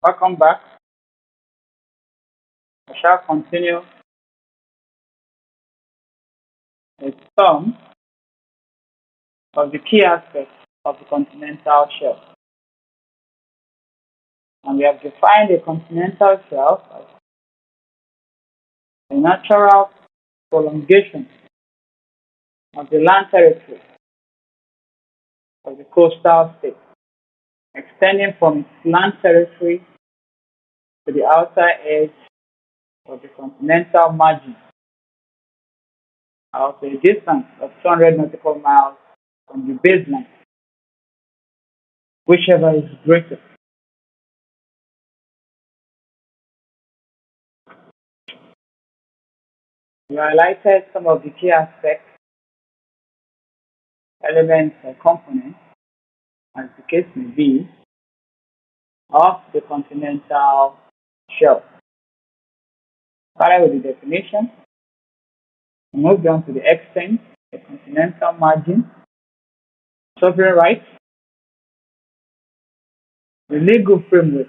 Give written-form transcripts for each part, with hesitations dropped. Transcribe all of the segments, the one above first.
Welcome back. I shall continue with some of the key aspects of the continental shelf. And we have defined the continental shelf as a natural prolongation of the land territory of the coastal state, extending from its land territory to the outer edge of the continental margin of a distance of 200 nautical miles from the baseline, whichever is greater. We highlighted some of the key aspects, elements, or components, as the case may be, of the continental shelf. Started with the definition, we moved on to the extent, the continental margin, sovereign rights, the legal framework,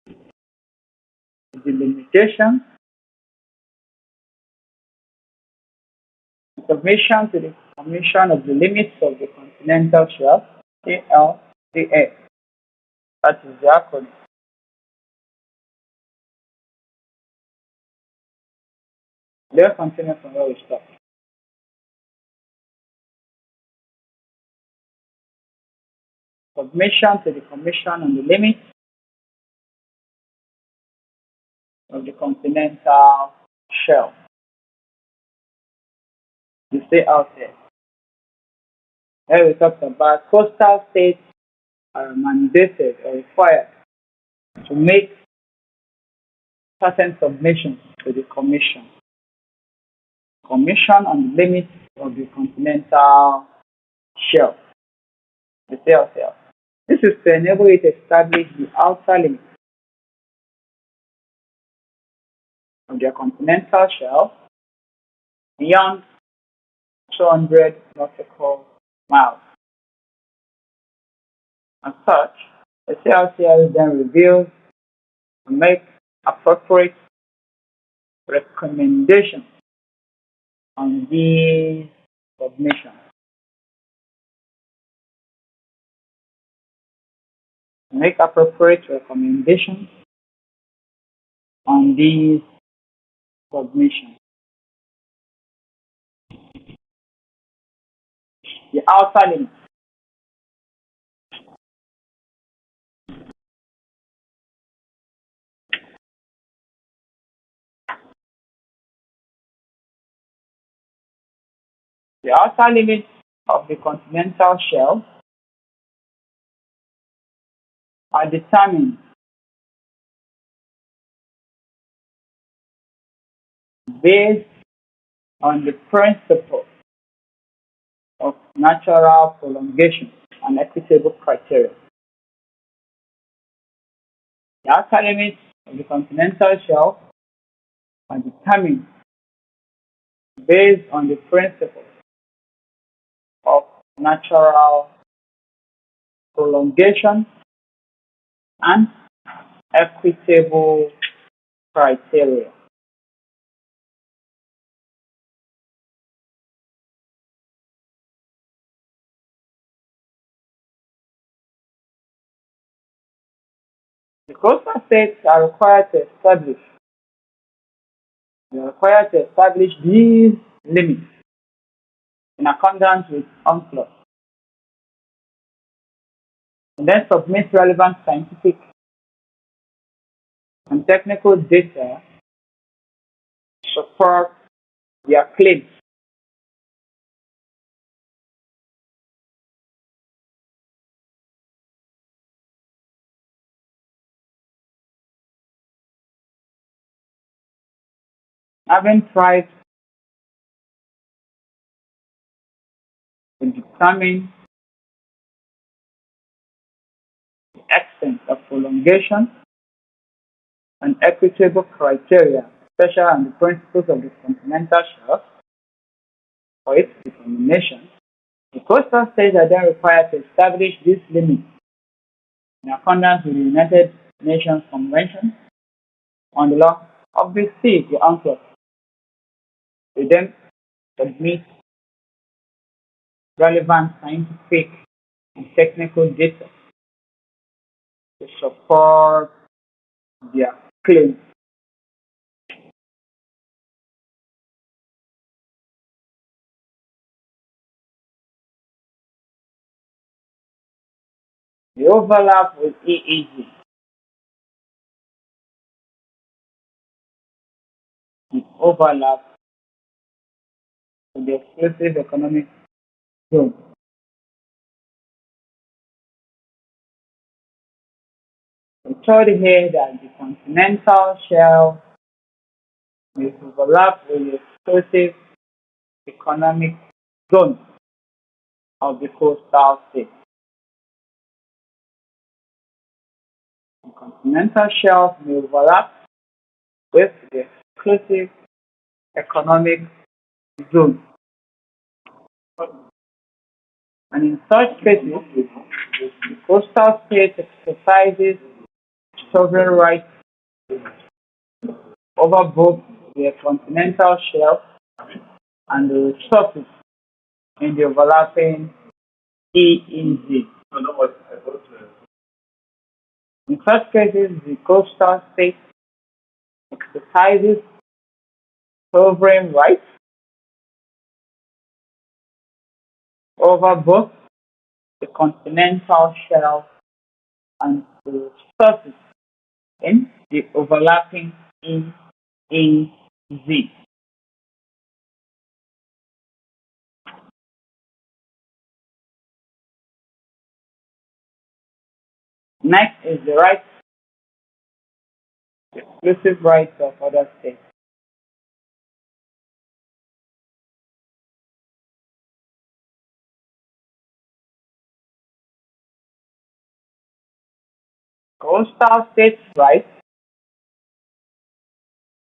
the limitations, the submission to the Commission of the Limits of the Continental Shelf, CLCS. That is the acronym. Let's continue from where we stopped. Submission to the Commission on the Limits of the Continental Shelf. You stay out there. Here we talked about coastal states are mandated or required to make certain submissions to the Commission. Commission on the Limits of the Continental Shelf. You stay out there. This is to enable it to establish the outer limits of their continental shelf beyond 200 nautical miles. As such, the CLCS then reveals and make appropriate recommendations on these submissions. Make appropriate recommendations on these submissions. The outer limits. The outer limits of the continental shelf are determined based on the principle of natural prolongation and equitable criteria. The outer limits of the continental shelf are determined based on the principle of natural prolongation and equitable criteria. The coastal states are required to establish these limits in accordance with UNCLOS, and then submit relevant scientific and technical data to support their claims. Having tried to determine the extent of prolongation and equitable criteria, especially on the principles of the continental shelf, for its determination, the coastal states are then required to establish these limits in accordance with the United Nations Convention on the Law of the Sea, the UNCLOS. They then submit relevant scientific and technical data to support their claims. The overlap with EEZ, the overlap with the exclusive economic zone. We told here that the continental shelf will overlap with the exclusive economic zone of the coastal states. The continental shelf may overlap with the exclusive economic zone. And in such cases, the coastal state exercises sovereign rights over both the continental shelf and the resources in the overlapping EEZ. In such cases, the coastal state exercises sovereign rights over both the continental shelf and the resources in the overlapping EEZ. Next is the rights, exclusive rights of other states. Coastal states' rights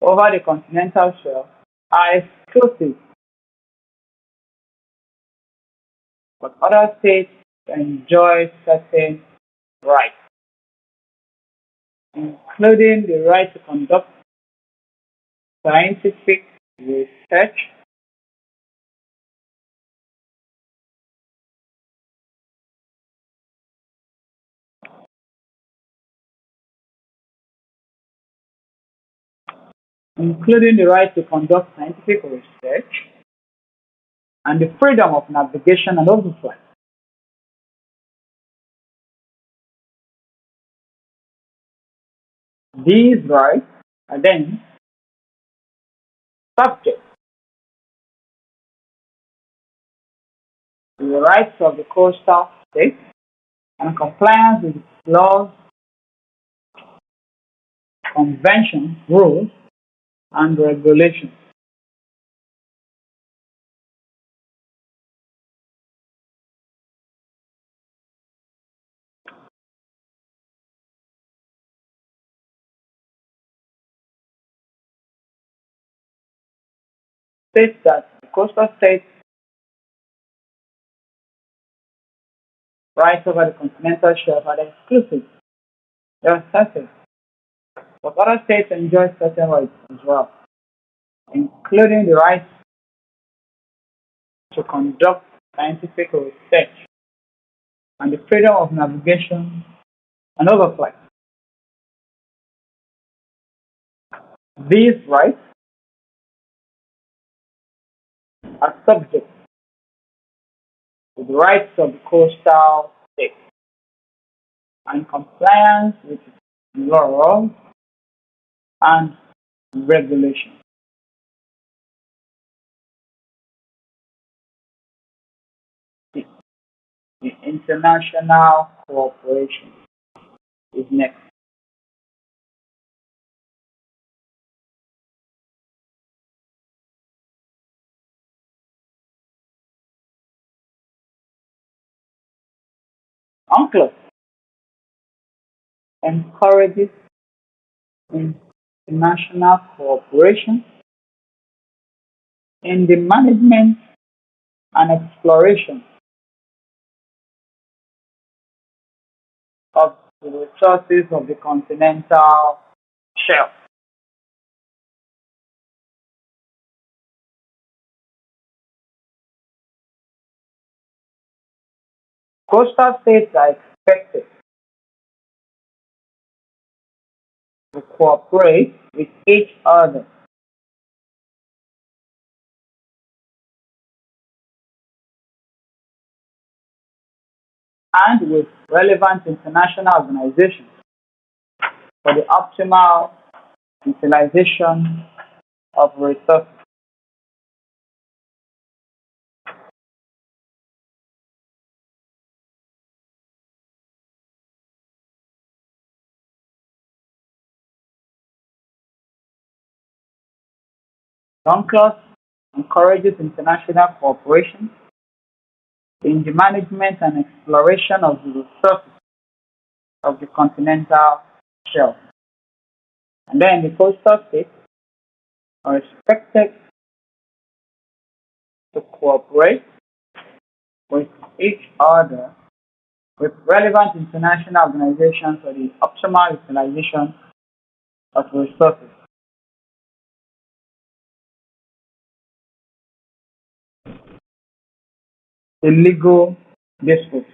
over the continental shelf are exclusive, but other states enjoy certain rights, including the right to conduct scientific research, including the right to conduct scientific research and the freedom of navigation and overflight. These rights are then subject to the rights of the coastal state and compliance with laws, conventions, rules, and regulations. States that the coastal states' rights over the continental shelf are exclusive. They are certain, but other states enjoy certain rights as well, including the right to conduct scientific research and the freedom of navigation and overflight. These rights are subject to the rights of the coastal state and compliance with laws and regulations. The, the international cooperation is next. UNCLOS encourages international cooperation in the management and exploration of the resources of the continental shelf. Coastal states are expected to cooperate with each other and with relevant international organizations for the optimal utilization of resources. UNCLOS encourages international cooperation in the management and exploration of the resources of the continental shelf. And then the coastal states are expected to cooperate with each other with relevant international organizations for the optimal utilization of resources. The legal disputes.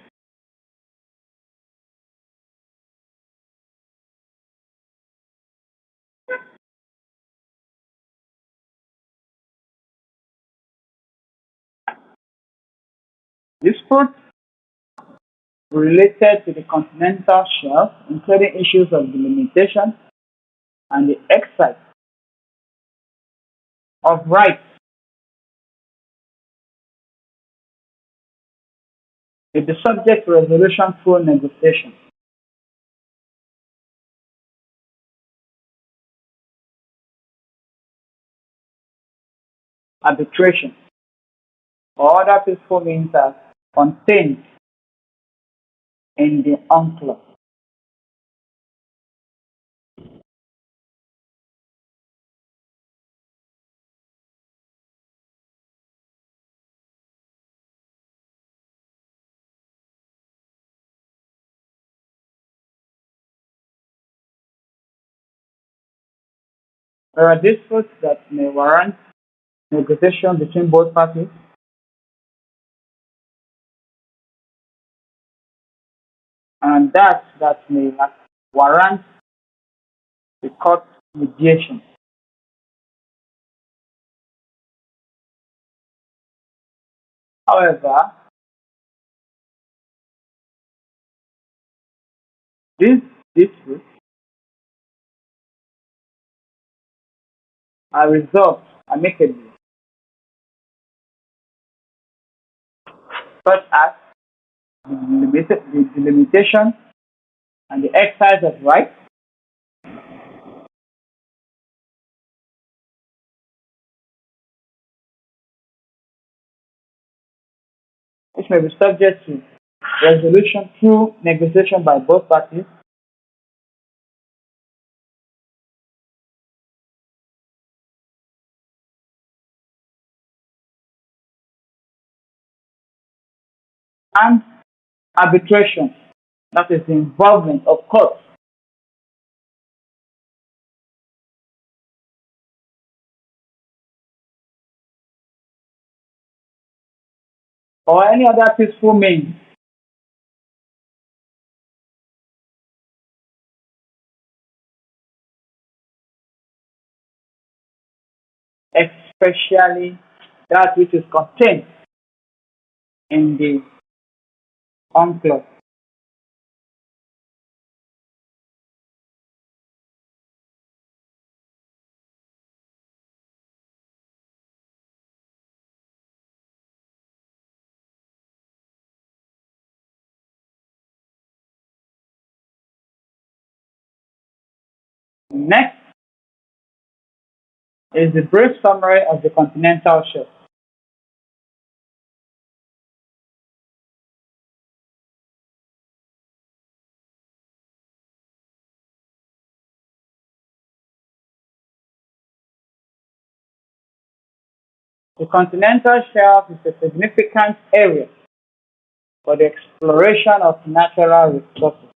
Disputes related to the continental shelf, including issues of delimitation and the exercise of rights, may be subject to resolution through negotiation. Arbitration or other peaceful means are contained in the UNCLOS. There are disputes that may warrant negotiation between both parties, and that may warrant the court mediation. However, these disputes are resolved amicably, such as the delimitation and the exercise of rights, which may be subject to resolution through negotiation by both parties, and arbitration, that is the involvement of courts or any other peaceful means especially that which is contained in the UNCLOS. Next is the brief summary of the continental shelf. The continental shelf is a significant area for the exploration of natural resources.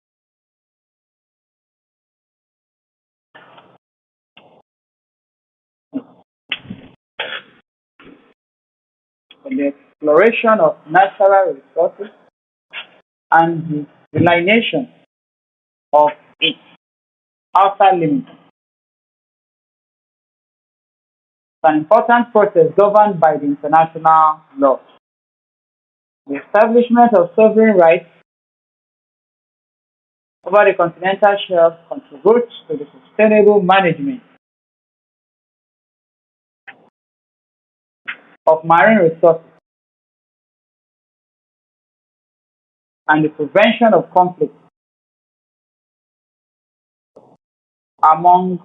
for the exploration of natural resources and the delineation of its outer limits. It's an important process governed by the international law. The establishment of sovereign rights over the continental shelf contributes to the sustainable management of marine resources and the prevention of conflict among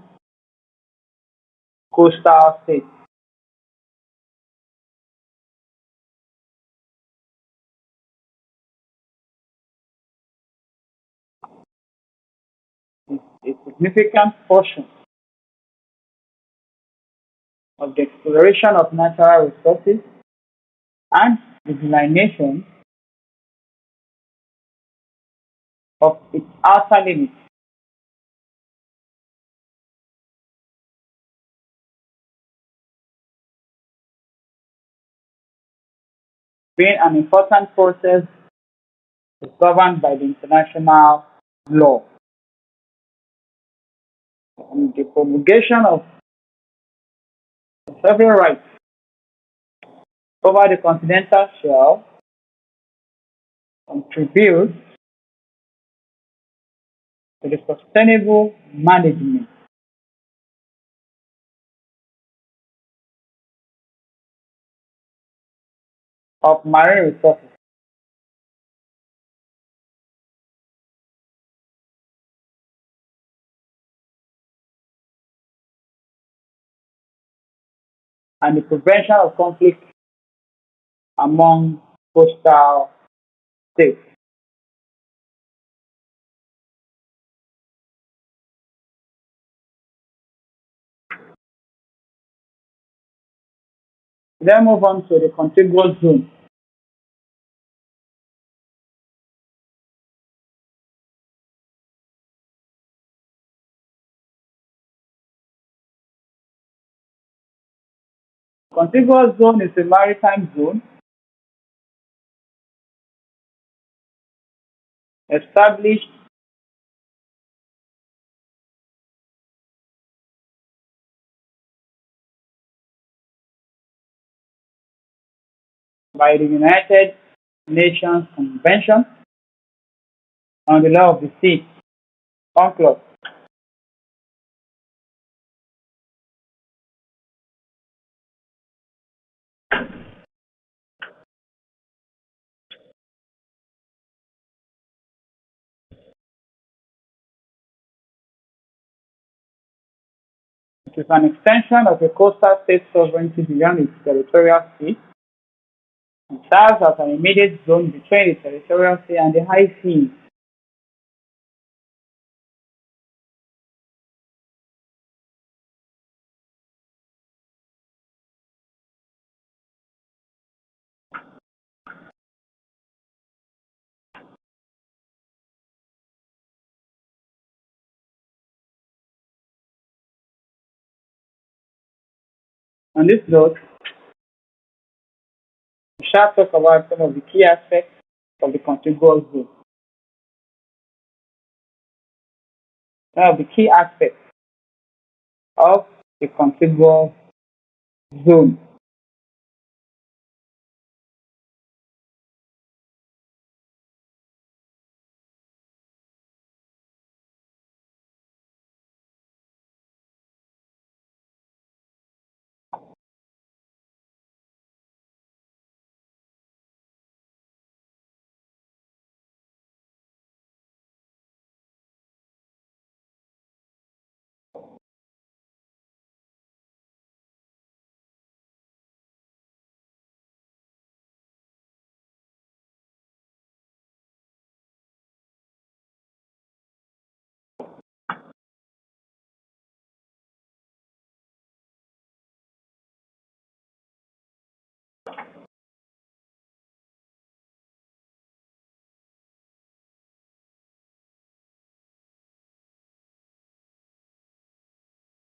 coastal states. A significant portion of the exploration of natural resources and the delineation of its outer limits, being an important process governed by the international law. And the promulgation of several rights over the continental shelf contributes to the sustainable management of marine resources and the prevention of conflict among coastal states. Then move on to the contiguous zone. Contiguous zone is a maritime zone established by the United Nations Convention on the Law of the Sea, UNCLOS. It is an extension of a coastal state sovereignty beyond its territorial sea and serves as an immediate zone between the territorial sea and the high seas. On this note, we shall talk about some of the key aspects of the contiguous zone. Some of the key aspects of the contiguous zone.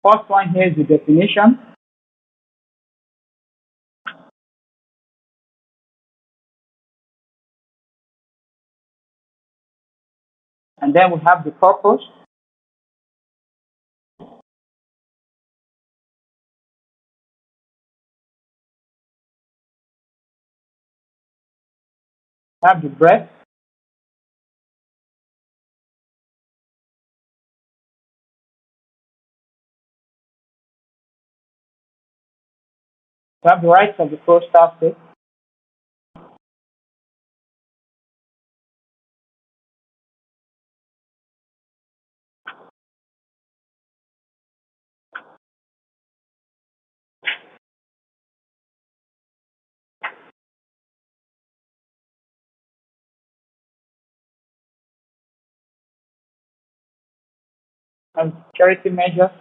First one here is the definition. And then we have the purpose, we have the breadth, we have the rights of the coastal state, and security measures,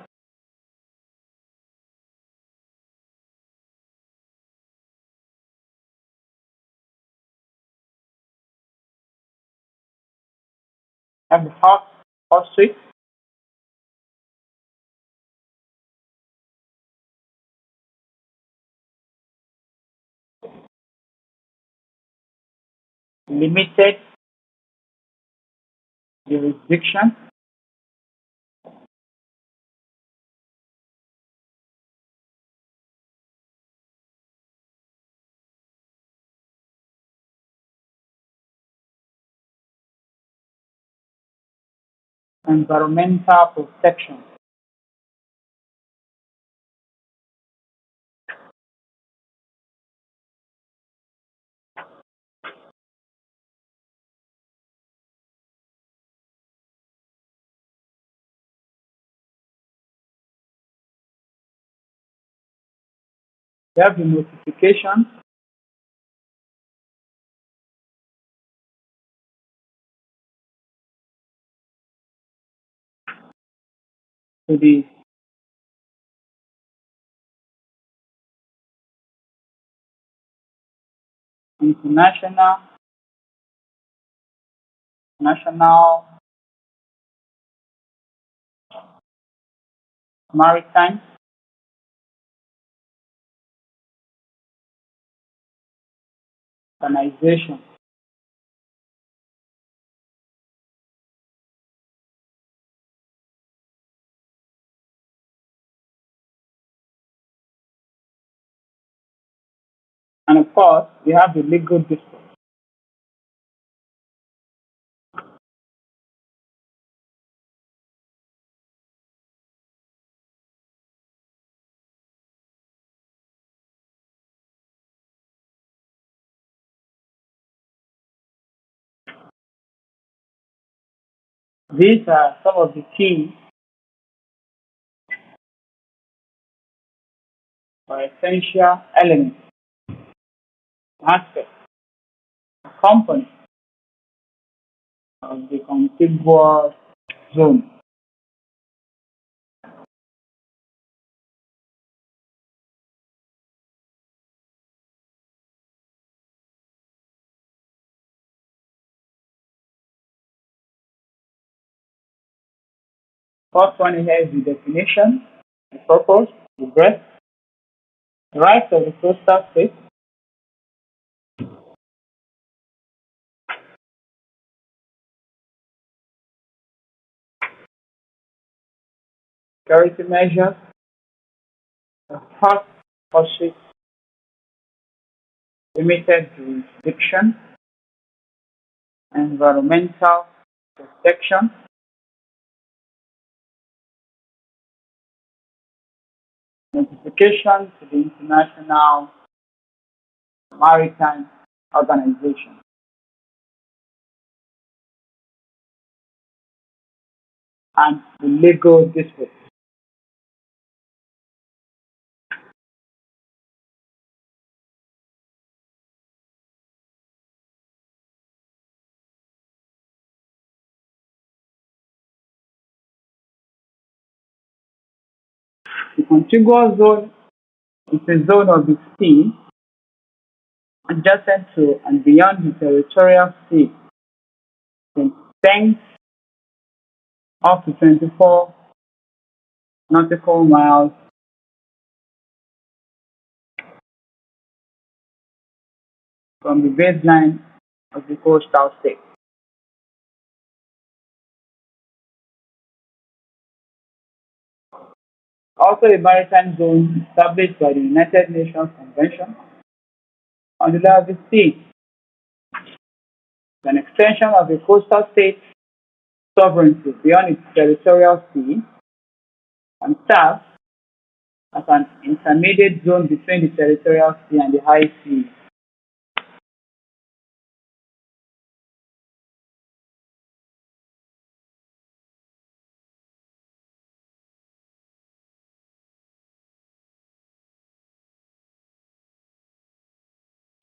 we have the hot suite, limited jurisdiction, environmental protection. We have the notification to the international, national, maritime organization. And of course, we have the legal dispute. These are some of the key or essential elements, aspects, components of the contiguous zone. First one here is the definition, the purpose, the breadth, the rights of the coastal state, security measures, the hot pursuit, limited jurisdiction, environmental protection, notification to the International Maritime Organization, and the legal dispute. The contiguous zone is a zone of the sea adjacent to and beyond the territorial sea in extends up to 24 nautical miles from the baseline of the coastal state. Also a maritime zone established by the United Nations Convention on the Law of the Sea, an extension of a coastal state's sovereignty beyond its territorial sea and serves as an intermediate zone between the territorial sea and the high seas.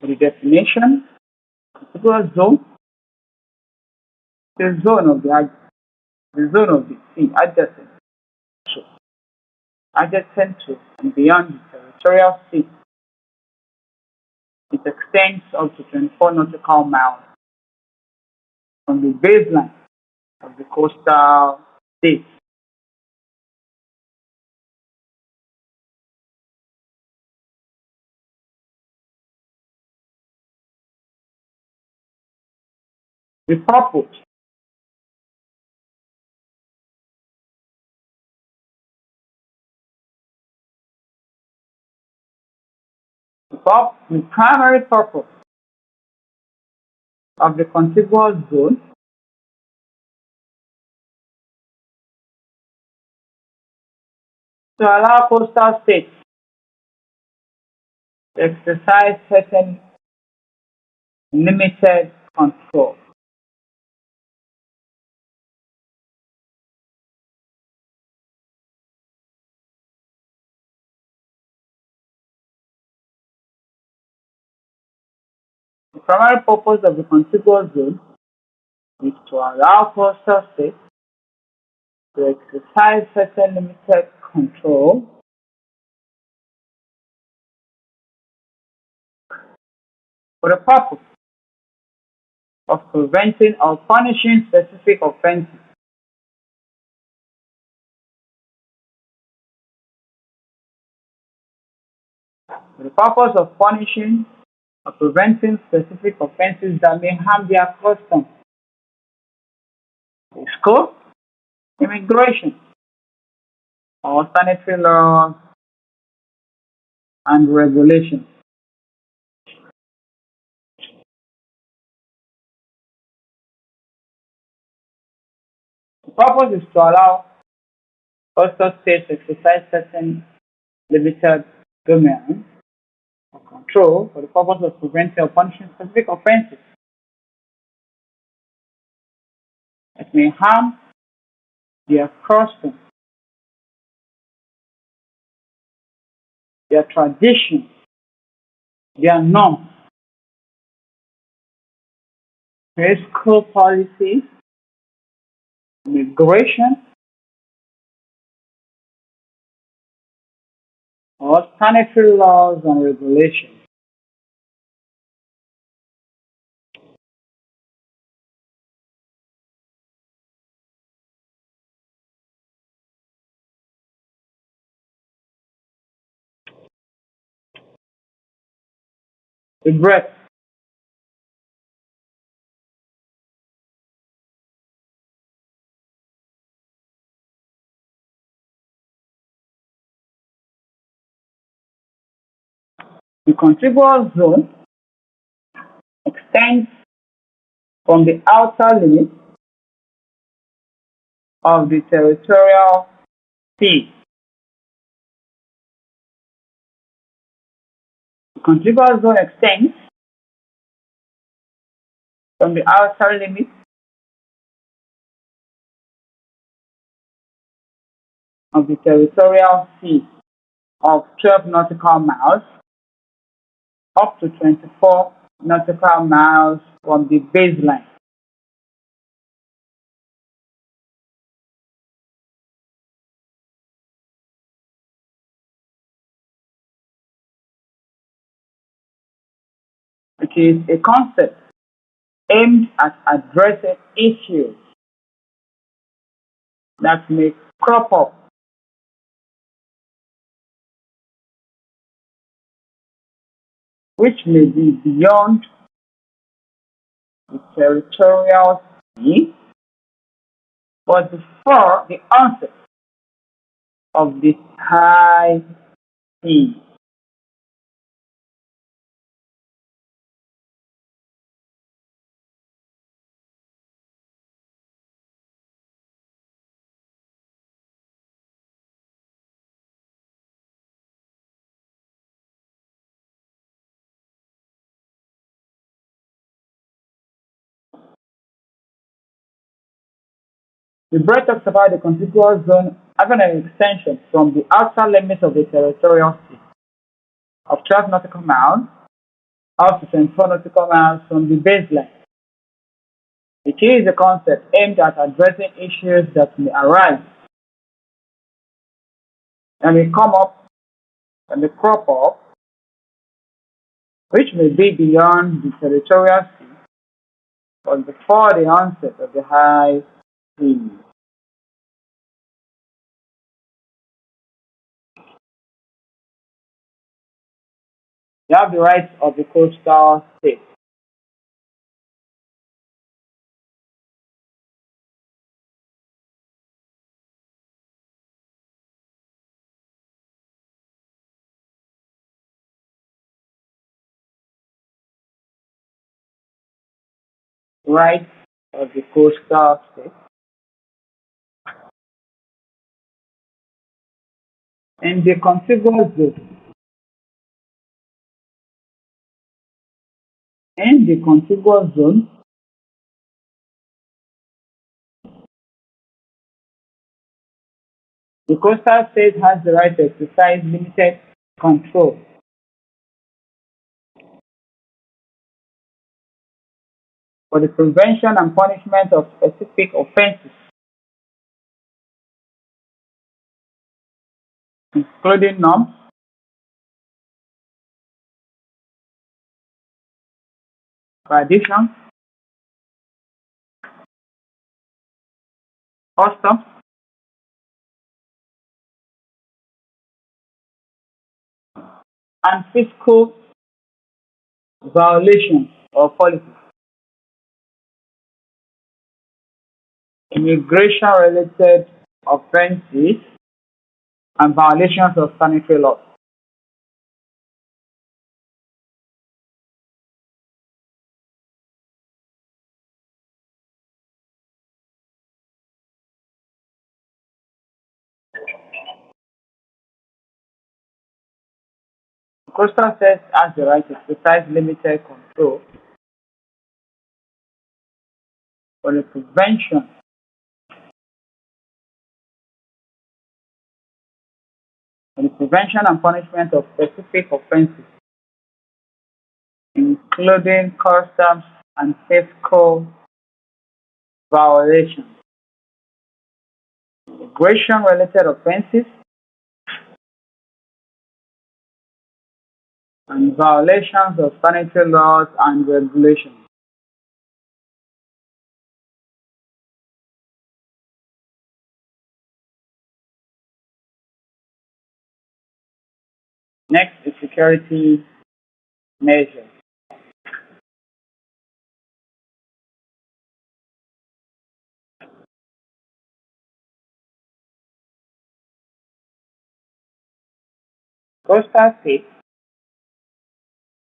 For the definition, contiguous zone is the zone of the sea to, adjacent to and beyond the territorial sea. It extends up to 24 nautical miles from the baseline of the coastal state. The purpose, the primary purpose of the contiguous zone to allow coastal states to exercise certain limited control. The primary purpose of the contiguous zone is to allow coastal states to exercise certain limited control for the purpose of preventing or punishing specific offenses. For the purpose of punishing or preventing specific offenses that may harm their customs, scope, immigration, or sanitary laws and regulations. The purpose is to allow coastal states to exercise certain limited domain or control for the purpose of preventing or punishing specific offenses that may harm their customs, their traditions, their norms, fiscal policies, immigration, or sanitary laws and regulations. The breadth, the contiguous zone extends from the outer limit of the territorial sea. The contiguous zone extends from the outer limit of the territorial sea of 12 nautical miles up to 24 nautical miles from the baseline. It is a concept aimed at addressing issues that may crop up which may be beyond the territorial sea, but before the onset of the high seas. The breadth talks about the contiguous zone having an extension from the outer limits of the territorial sea of 12 nautical miles up to 24 nautical miles from the baseline. The key is a concept aimed at addressing issues that may arise and may come up and may crop up, which may be beyond the territorial sea but before the onset of the high seas. You have the rights of the coastal state. Rights of the coastal state. In the contiguous zone, in the contiguous zone, the coastal state has the right to exercise limited control for the prevention and punishment of specific offenses, including norms, traditions, customs, and fiscal violations or policies, immigration-related offenses, and violations of sanitary laws. The coastal state has the right to exercise limited control for the prevention and punishment of specific offenses, including customs and fiscal violations, immigration-related offenses, and violations of sanitary laws and regulations. Next is security measures. Coastal states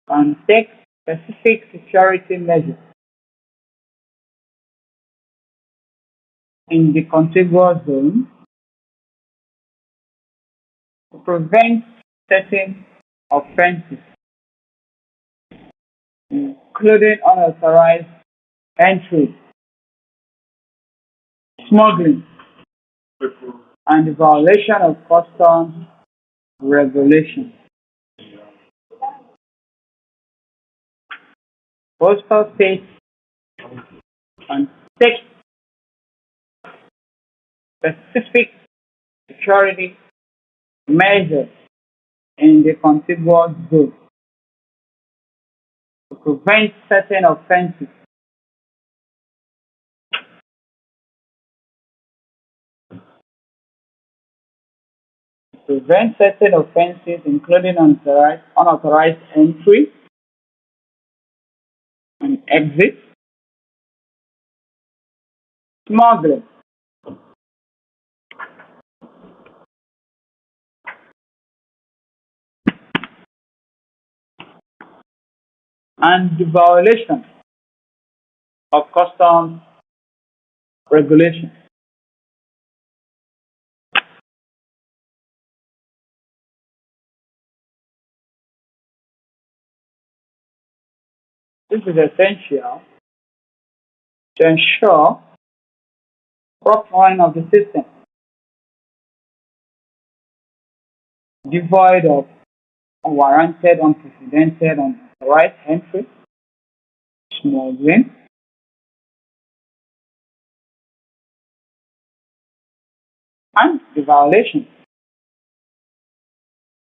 can take specific security measures in the contiguous zone to prevent certain offenses, including unauthorized entry, smuggling, and the violation of customs regulations. Coastal states can take specific security measures in the contiguous zone to prevent certain offenses, including unauthorized entry and exit, smuggling, and the violation of customs regulations. This is essential to ensure proper running of the system, devoid of unwarranted, unprecedented, unauthorized entry, smuggling, and the violation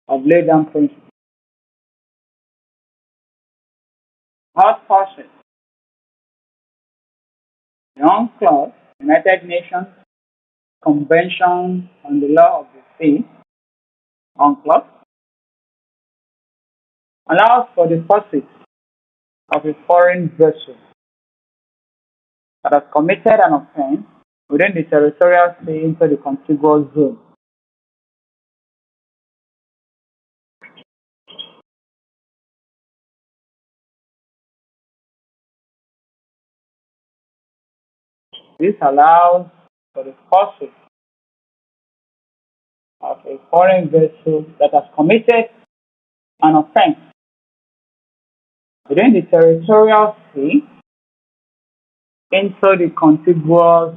of laid down principles. Hard process. The UNCLOS, United Nations Convention on the Law of the Sea, UNCLOS, allows for the passage of a foreign vessel that has committed an offense within the territorial sea into the contiguous zone. This allows for the passage of a foreign vessel that has committed an offense within the territorial sea into the contiguous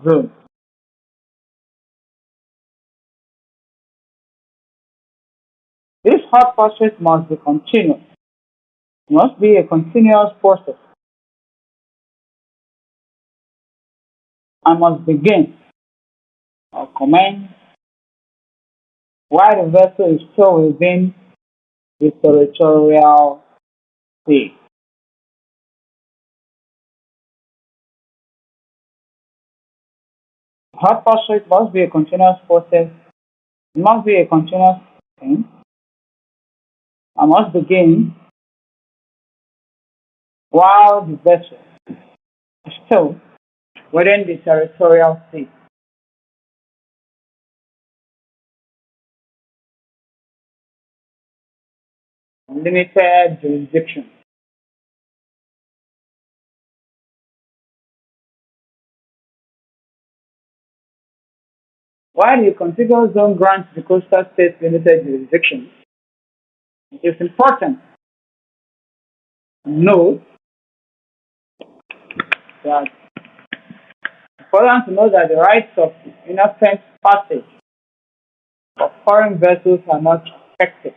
zone. This hot pursuit must be continuous. It must be a continuous process and must begin or commence while the vessel is still within the territorial sea. Hot pursuit must be a continuous process. It must be a continuous thing and must begin while the vessel is still within the territorial sea. Limited jurisdiction. While the contiguous zone grants the coastal states limited jurisdiction, it is important to note that the rights of innocent passage of foreign vessels are not affected.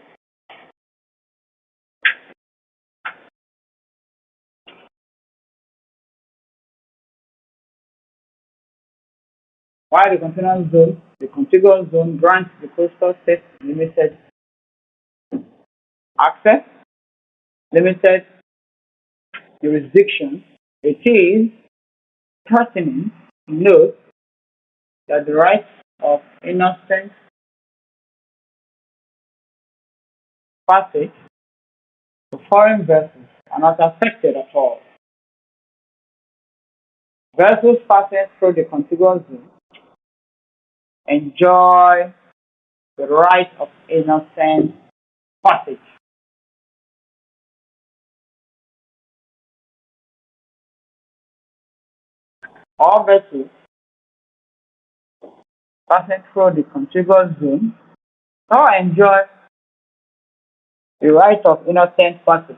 While the contiguous zone grants the coastal states limited access, limited jurisdiction, it is pertinent to note that the rights of innocent passage of foreign vessels are not affected at all. Vessels passing through the contiguous zone enjoy the right of innocent passage. All vessels passing through the contiguous zone now enjoy the right of innocent passage.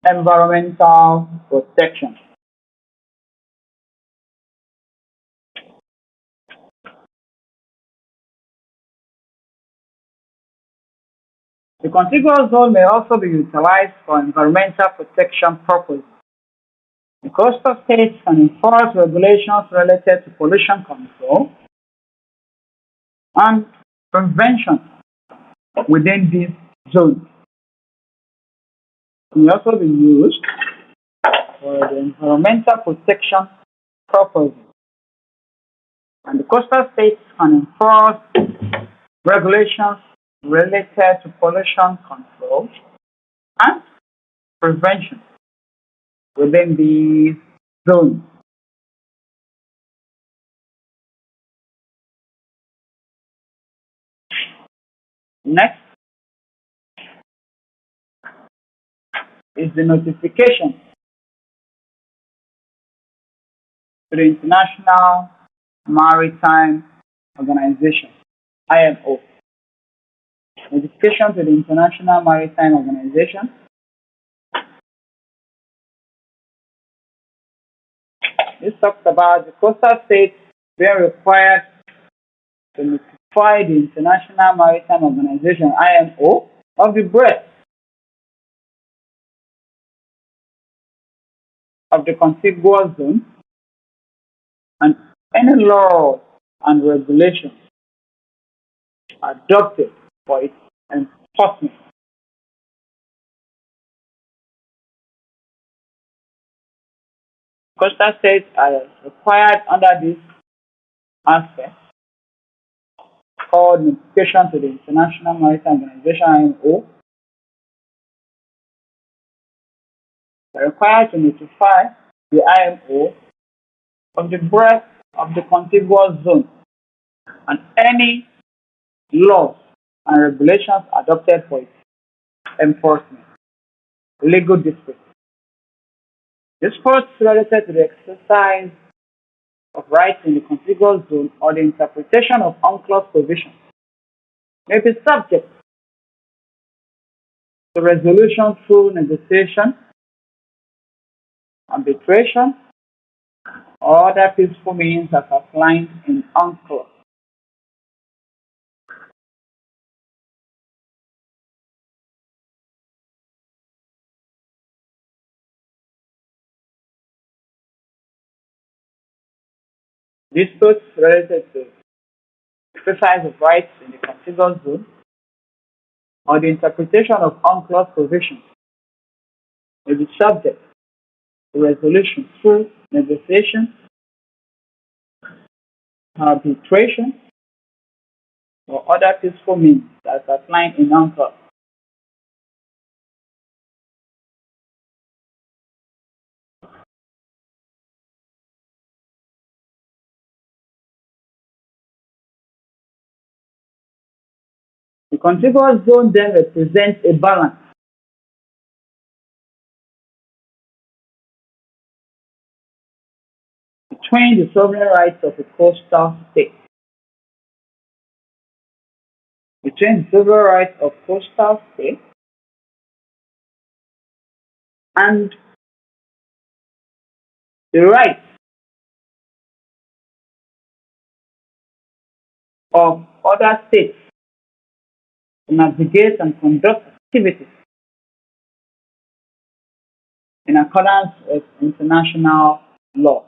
Environmental protection. The contiguous zone may also be utilized for environmental protection purposes. The coastal states can enforce regulations related to pollution control and prevention within these zones. It may also be used for the environmental protection purposes. And the coastal states can enforce regulations related to pollution control and prevention within these zones. Next is the notification to the International Maritime Organization, IMO. Notification to the International Maritime Organization. This talks about the coastal states being required to notify the International Maritime Organization, IMO, of the breadth of the contiguous zone and any laws and regulations adopted for its enforcement. Coastal states are required under this aspect called notification to the International Maritime Organization, IMO. They are required to notify the IMO of the breadth of the contiguous zone and any laws and regulations adopted for its enforcement. Legal disputes. Disputes related to the exercise of rights in the contiguous zone or the interpretation of unclosed provisions may be subject to resolution through negotiation, arbitration, or other peaceful means as outlined in UNCLOS. Disputes related to exercise of rights in the contiguous zone or the interpretation of unclosed provisions may be subject to resolution through negotiation, arbitration, or other peaceful means as outlined in UNCLOS. The contiguous zone then represents a balance between the sovereign rights of a coastal state, and the rights of other states to navigate and conduct activities in accordance with international law.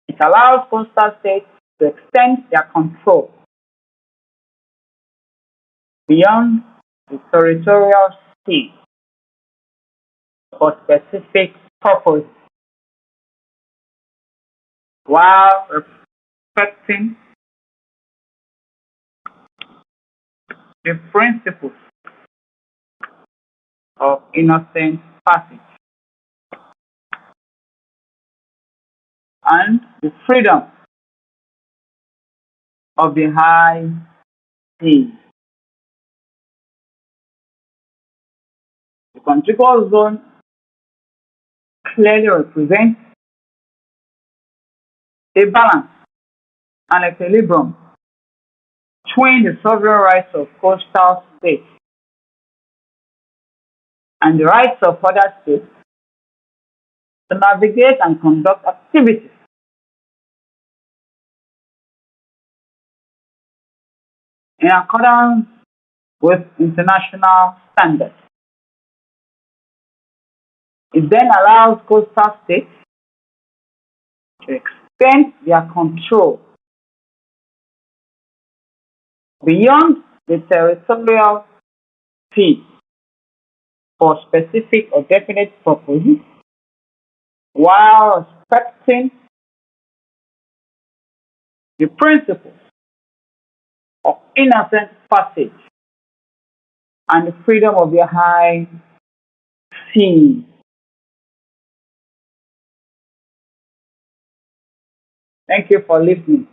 It allows coastal states to extend their control beyond the territorial sea for specific purposes, while respecting the principles of innocent passage and the freedom of the high seas. The contiguous zone clearly represents a balance and equilibrium between the sovereign rights of coastal states and the rights of other states to navigate and conduct activities in accordance with international standards. It then allows coastal states to extend their control beyond the territorial sea for specific or definite purposes, while respecting the principles of innocent passage and the freedom of the high sea. Thank you for listening.